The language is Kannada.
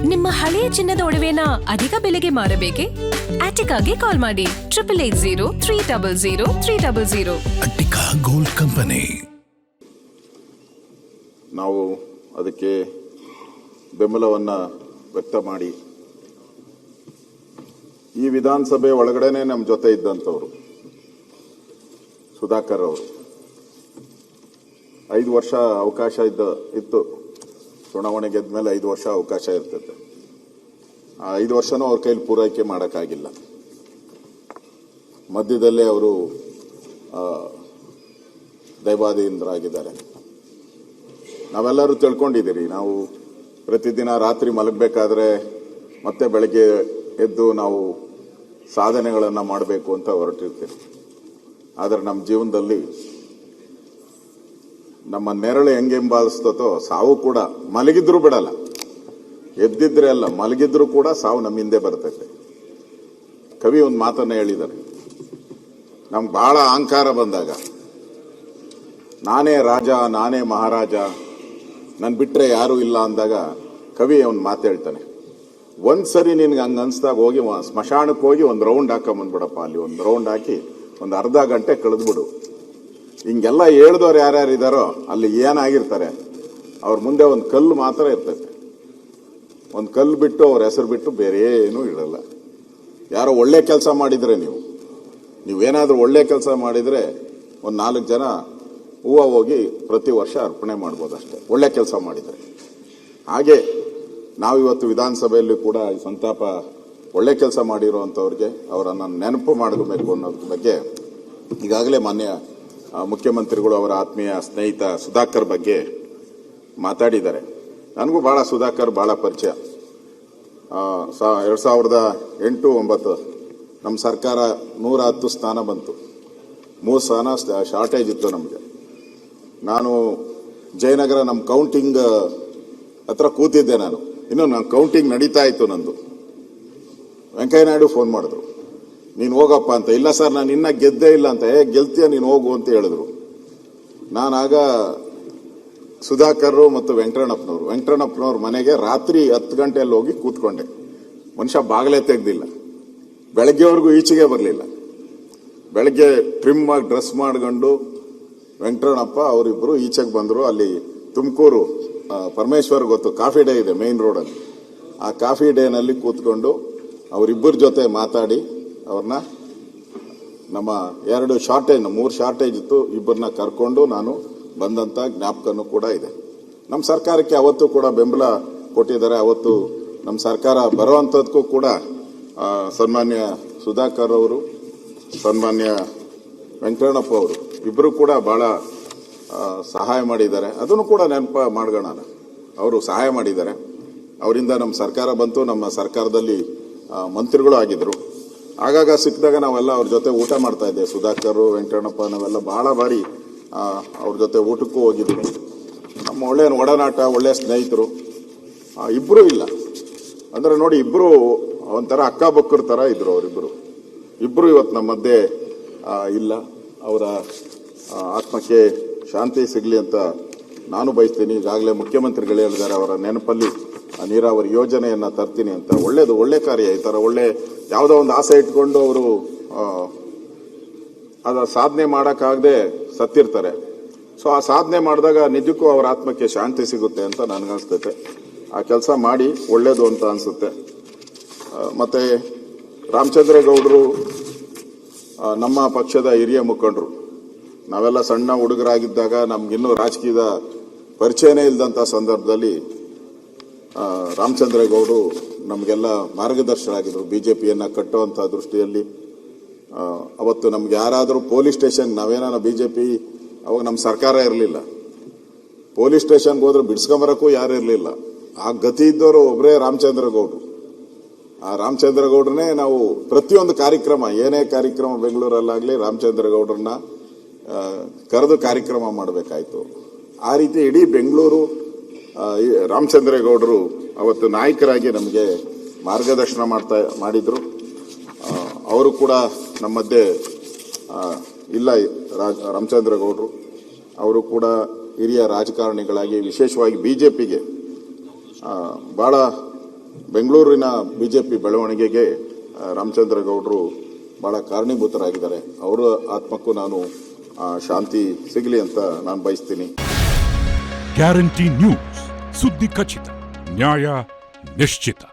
ನಿಮ್ಮ ಹಳೆಯ ಚಿನ್ನದ ಒಡವೆನ ಅಧಿಕ ಬೆಲೆಗೆ ಮಾರಬೇಕೆ? ಆಟಿಕಾಗೆ ಕಾಲ್ ಮಾಡಿ 8880 ಅಟ್ಟಿಕಾ ಗೋಲ್ಡ್ ಕಂಪನಿ. ನಾವು ಅದಕ್ಕೆ ಬೆಂಬಲವನ್ನು ವ್ಯಕ್ತ ಮಾಡಿ ಈ ವಿಧಾನಸಭೆ ಒಳಗಡೆನೆ ನಮ್ಮ ಜೊತೆ ಇದ್ದಂಥವ್ರು ಸುಧಾಕರ್ ಅವರು 5 ವರ್ಷ ಅವಕಾಶ ಇತ್ತು. ಚುನಾವಣೆ ಗೆದ್ದ ಮೇಲೆ 5 ವರ್ಷ ಅವಕಾಶ ಇರ್ತದೆ. ಆ 5 ವರ್ಷನೂ ಅವ್ರ ಕೈಲಿ ಪೂರೈಕೆ ಮಾಡೋಕ್ಕಾಗಿಲ್ಲ. ಮಧ್ಯದಲ್ಲೇ ಅವರು ದೈವಾಧೀನರಾಗಿದ್ದಾರೆ. ನಾವೆಲ್ಲರೂ ತಿಳ್ಕೊಂಡಿದ್ದೀರಿ. ನಾವು ಪ್ರತಿದಿನ ರಾತ್ರಿ ಮಲಗಬೇಕಾದ್ರೆ ಮತ್ತೆ ಬೆಳಗ್ಗೆ ಎದ್ದು ನಾವು ಸಾಧನೆಗಳನ್ನು ಮಾಡಬೇಕು ಅಂತ ಹೊರಟಿರ್ತೀವಿ. ಆದರೆ ನಮ್ಮ ಜೀವನದಲ್ಲಿ ನಮ್ಮ ನೆರಳು ಹೆಂಗೆ ಹಿಂಬಾಲಿಸ್ತೋ ಸಾವು ಕೂಡ ಮಲಗಿದ್ರೂ ಬಿಡಲ್ಲ. ಎದ್ದಿದ್ರೆ ಅಲ್ಲ, ಮಲಗಿದ್ರೂ ಕೂಡ ಸಾವು ನಮ್ಮ ಹಿಂದೆ ಬರ್ತೈತೆ. ಕವಿ ಒಂದು ಮಾತನ್ನ ಹೇಳಿದ್ದಾರೆ, ನಮ್ಗೆ ಬಹಳ ಅಹಂಕಾರ ಬಂದಾಗ, ನಾನೇ ರಾಜ ನಾನೇ ಮಹಾರಾಜ ನನ್ ಬಿಟ್ರೆ ಯಾರೂ ಇಲ್ಲ ಅಂದಾಗ ಕವಿ ಒಂದು ಮಾತು ಹೇಳ್ತಾನೆ, ಒಂದ್ಸರಿ ನಿನ್ಗೆ ಹಂಗ ಅನ್ಸ್ದಾಗ ಹೋಗಿ ಸ್ಮಶಾನಕ್ಕೆ ಹೋಗಿ ಒಂದು ರೌಂಡ್ ಹಾಕೊಂಬಂದ್ಬಿಡಪ್ಪ. ಅಲ್ಲಿ ಒಂದು ರೌಂಡ್ ಹಾಕಿ ಒಂದು ಅರ್ಧ ಗಂಟೆ ಕಳೆದ್ಬಿಡು. ಹಿಂಗೆಲ್ಲ ಹೇಳ್ದವ್ರು ಯಾರ್ಯಾರು ಇದ್ದಾರೋ ಅಲ್ಲಿ ಏನಾಗಿರ್ತಾರೆ, ಅವ್ರ ಮುಂದೆ ಒಂದು ಕಲ್ಲು ಮಾತ್ರ ಇರ್ತೈತೆ. ಒಂದು ಕಲ್ಲು ಬಿಟ್ಟು ಅವ್ರ ಹೆಸರು ಬಿಟ್ಟು ಬೇರೆ ಏನೂ ಇರಲ್ಲ. ಯಾರೋ ಒಳ್ಳೆ ಕೆಲಸ ಮಾಡಿದ್ರೆ, ನೀವೇನಾದ್ರೂ ಒಳ್ಳೆ ಕೆಲಸ ಮಾಡಿದ್ರೆ ಒಂದು 4 ಜನ ಹೂವು ಹೋಗಿ ಪ್ರತಿ ವರ್ಷ ಅರ್ಪಣೆ ಮಾಡ್ಬೋದು ಅಷ್ಟೇ, ಒಳ್ಳೆ ಕೆಲಸ ಮಾಡಿದರೆ. ಹಾಗೆ ನಾವಿವತ್ತು ವಿಧಾನಸಭೆಯಲ್ಲಿ ಕೂಡ ಸಂತಾಪ ಒಳ್ಳೆ ಕೆಲಸ ಮಾಡಿರುವಂಥವ್ರಿಗೆ ಅವರನ್ನು ನೆನಪು ಮಾಡಬೇಕು ಅನ್ನೋದ್ರ ಬಗ್ಗೆ ಈಗಾಗಲೇ ಮಾನ್ಯ ಮುಖ್ಯಮಂತ್ರಿಗಳು ಅವರ ಆತ್ಮೀಯ ಸ್ನೇಹಿತ ಸುಧಾಕರ್ ಬಗ್ಗೆ ಮಾತಾಡಿದ್ದಾರೆ. ನನಗೂ ಭಾಳ ಸುಧಾಕರ್ ಭಾಳ ಪರಿಚಯ. 2008-09 ನಮ್ಮ ಸರ್ಕಾರ 110 ಸ್ಥಾನ ಬಂತು. 3 ಸ್ಥಾನ ಶಾರ್ಟೇಜ್ ಇತ್ತು ನಮಗೆ. ನಾನು ಜಯನಗರ ನಮ್ಮ ಕೌಂಟಿಂಗ್ ಹತ್ರ ಕೂತಿದ್ದೆ. ಇನ್ನು ನನ್ನ ಕೌಂಟಿಂಗ್ ನಡೀತಾ ಇತ್ತು. ನಂದು ವೆಂಕಯ್ಯನಾಯ್ಡು ಫೋನ್ ಮಾಡಿದ್ರು, ನೀನು ಹೋಗಪ್ಪ ಅಂತ. ಇಲ್ಲ ಸರ್, ನಾನು ಇನ್ನ ಗೆದ್ದೇ ಇಲ್ಲ ಅಂತ. ಗೆಲ್ತೀಯ ನೀನು ಹೋಗು ಅಂತ ಹೇಳಿದ್ರು. ನಾನಾಗ ಸುಧಾಕರ್ ಮತ್ತು ವೆಂಕಟಣ್ಣಪ್ಪನವ್ರ ಮನೆಗೆ ರಾತ್ರಿ 10 ಗಂಟೆಯಲ್ಲಿ ಹೋಗಿ ಕೂತ್ಕೊಂಡೆ. ಮನುಷ್ಯ ಬಾಗಿಲೇ ತೆಗ್ದಿಲ್ಲ. ಬೆಳಗ್ಗೆವರೆಗೂ ಈಚೆಗೆ ಬರಲಿಲ್ಲ. ಬೆಳಗ್ಗೆ ಟ್ರಿಮ್ ಆಗಿ ಡ್ರೆಸ್ ಮಾಡ್ಕೊಂಡು ವೆಂಕಟಣ್ಣಪ್ಪ ಅವರಿಬ್ಬರು ಈಚೆಗೆ ಬಂದರು. ಅಲ್ಲಿ ತುಮಕೂರು ಪರಮೇಶ್ವರ್ ಗೊತ್ತು, ಕಾಫಿ ಡೇ ಇದೆ ಮೇನ್ ರೋಡಲ್ಲಿ. ಆ ಕಾಫಿ ಡೇನಲ್ಲಿ ಕೂತ್ಕೊಂಡು ಅವರಿಬ್ಬರ ಜೊತೆ ಮಾತಾಡಿ ಅವ್ರನ್ನ ನಮ್ಮ 3 ಶಾರ್ಟೇಜ್ ಇತ್ತು, ಇಬ್ಬರನ್ನ ಕರ್ಕೊಂಡು ನಾನು ಬಂದಂತ ಜ್ಞಾಪಕನೂ ಕೂಡ ಇದೆ. ನಮ್ಮ ಸರ್ಕಾರಕ್ಕೆ ಅವತ್ತು ಕೂಡ ಬೆಂಬಲ ಕೊಟ್ಟಿದ್ದಾರೆ. ಅವತ್ತು ನಮ್ಮ ಸರ್ಕಾರ ಬರುವಂಥದ್ದಕ್ಕೂ ಕೂಡ ಸನ್ಮಾನ್ಯ ಸುಧಾಕರ್ ಅವರು, ಸನ್ಮಾನ್ಯ ವೆಂಕಟಣ್ಣಪ್ಪ ಅವರು ಇಬ್ಬರು ಕೂಡ ಬಹಳ ಸಹಾಯ ಮಾಡಿದ್ದಾರೆ. ಅದನ್ನು ಕೂಡ ನೆನಪ ಮಾಡ್ಕೋಣ. ಅವರು ಸಹಾಯ ಮಾಡಿದ್ದಾರೆ. ಅವರಿಂದ ನಮ್ಮ ಸರ್ಕಾರ ಬಂತು. ನಮ್ಮ ಸರ್ಕಾರದಲ್ಲಿ ಮಂತ್ರಿಗಳು ಆಗಿದ್ರು. ಆಗಾಗ ಸಿಕ್ಕಿದಾಗ ನಾವೆಲ್ಲ ಅವ್ರ ಜೊತೆ ಊಟ ಮಾಡ್ತಾ ಇದ್ದೆ. ಸುಧಾಕರ್, ವೆಂಕಟಣ್ಣಪ್ಪ ನಾವೆಲ್ಲ ಬಹಳ ಬಾರಿ ಅವ್ರ ಜೊತೆ ಊಟಕ್ಕೂ ಹೋಗಿದ್ದೀನಿ. ನಮ್ಮ ಒಳ್ಳೆಯ ಒಡನಾಟ, ಒಳ್ಳೆಯ ಸ್ನೇಹಿತರು ಇಬ್ಬರೂ ಇಲ್ಲ ಅಂದ್ರೆ ನೋಡಿ, ಇಬ್ಬರು ಒಂಥರ ಅಕ್ಕ ಬಕ್ಕರ ಥರ ಇದ್ರು. ಇಬ್ಬರು ಇವತ್ತು ನಮ್ಮ ಮಧ್ಯೆ ಇಲ್ಲ. ಅವರ ಆತ್ಮಕ್ಕೆ ಶಾಂತಿ ಸಿಗಲಿ ಅಂತ ನಾನು ಬಯಸ್ತೀನಿ. ಈಗಾಗಲೇ ಮುಖ್ಯಮಂತ್ರಿಗಳು ಹೇಳಿದ್ದಾರೆ, ಅವರ ನೆನಪಲ್ಲಿ ನೀರಾವರಿ ಯೋಜನೆಯನ್ನ ತರ್ತೀನಿ ಅಂತ. ಒಳ್ಳೆ ಕಾರ್ಯ. ಈ ತರ ಒಳ್ಳೆ ಯಾವುದೋ ಒಂದು ಆಸೆ ಇಟ್ಕೊಂಡು ಅವರು ಅದ ಸಾಧನೆ ಮಾಡೋಕ್ಕಾಗದೆ ಸತ್ತಿರ್ತಾರೆ. ಸೊ ಆ ಸಾಧನೆ ಮಾಡಿದಾಗ ನಿಜಕ್ಕೂ ಅವರ ಆತ್ಮಕ್ಕೆ ಶಾಂತಿ ಸಿಗುತ್ತೆ ಅಂತ ನನಗನ್ಸ್ತೈತೆ. ಆ ಕೆಲಸ ಮಾಡಿ ಒಳ್ಳೇದು ಅಂತ ಅನ್ಸುತ್ತೆ. ಮತ್ತೆ ರಾಮಚಂದ್ರೇಗೌಡರು ನಮ್ಮ ಪಕ್ಷದ ಹಿರಿಯ ಮುಖಂಡರು. ನಾವೆಲ್ಲ ಸಣ್ಣ ಹುಡುಗರಾಗಿದ್ದಾಗ ನಮ್ಗಿನ್ನೂ ರಾಜಕೀಯದ ಪರಿಚಯನೇ ಇಲ್ಲದಂಥ ಸಂದರ್ಭದಲ್ಲಿ ರಾಮಚಂದ್ರೇಗೌಡರು ನಮಗೆಲ್ಲ ಮಾರ್ಗದರ್ಶಕರಾಗಿದ್ದರು. ಬಿಜೆಪಿಯನ್ನು ಕಟ್ಟುವಂಥ ದೃಷ್ಟಿಯಲ್ಲಿ ಅವತ್ತು ನಮ್ಗೆ ಯಾರಾದರೂ ಪೊಲೀಸ್ ಸ್ಟೇಷನ್, ನಾವೇನ ಬಿಜೆಪಿ ಅವಾಗ ನಮ್ಮ ಸರ್ಕಾರ ಇರಲಿಲ್ಲ, ಪೊಲೀಸ್ ಸ್ಟೇಷನ್ಗೆ ಹೋದ್ರೆ ಬಿಡಿಸ್ಕೊಂಬರಕ್ಕೂ ಯಾರು ಇರಲಿಲ್ಲ. ಆ ಗತಿ ಇದ್ದವರು ಒಬ್ಬರೇ ರಾಮಚಂದ್ರೇಗೌಡರು. ಆ ರಾಮಚಂದ್ರೇಗೌಡರನ್ನೇ ನಾವು ಪ್ರತಿಯೊಂದು ಕಾರ್ಯಕ್ರಮ, ಏನೇ ಕಾರ್ಯಕ್ರಮ ಬೆಂಗಳೂರಲ್ಲಾಗಲಿ ರಾಮಚಂದ್ರೇಗೌಡರನ್ನ ಕರೆದು ಕಾರ್ಯಕ್ರಮ ಮಾಡಬೇಕಾಯ್ತು. ಆ ರೀತಿ ಇಡೀ ಬೆಂಗಳೂರು ರಾಮಚಂದ್ರೇಗೌಡರು ಅವತ್ತು ನಾಯಕರಾಗಿ ನಮಗೆ ಮಾರ್ಗದರ್ಶನ ಮಾಡಿದ್ರು. ಅವರು ಕೂಡ ನಮ್ಮ ಮಧ್ಯೆ ಇಲ್ಲ. ರಾಮಚಂದ್ರೇಗೌಡರು ಅವರು ಕೂಡ ಹಿರಿಯ ರಾಜಕಾರಣಿಗಳಾಗಿ ವಿಶೇಷವಾಗಿ ಬಿಜೆಪಿಗೆ ಬಹಳ ಬೆಂಗಳೂರಿನ ಬಿಜೆಪಿ ಬೆಳವಣಿಗೆಗೆ ರಾಮಚಂದ್ರ ಗೌಡರು ಬಹಳ ಕಾರಣೀಭೂತರಾಗಿದ್ದಾರೆ. ಅವರ ಆತ್ಮಕ್ಕೂ ನಾನು ಶಾಂತಿ ಸಿಗಲಿ ಅಂತ ನಾನು ಬಯಸ್ತೀನಿ. ಗ್ಯಾರಂಟಿ ನ್ಯೂಸ್, ಸುದ್ದಿ ಖಚಿತ, ನ್ಯಾಯ ನಿಶ್ಚಿತ.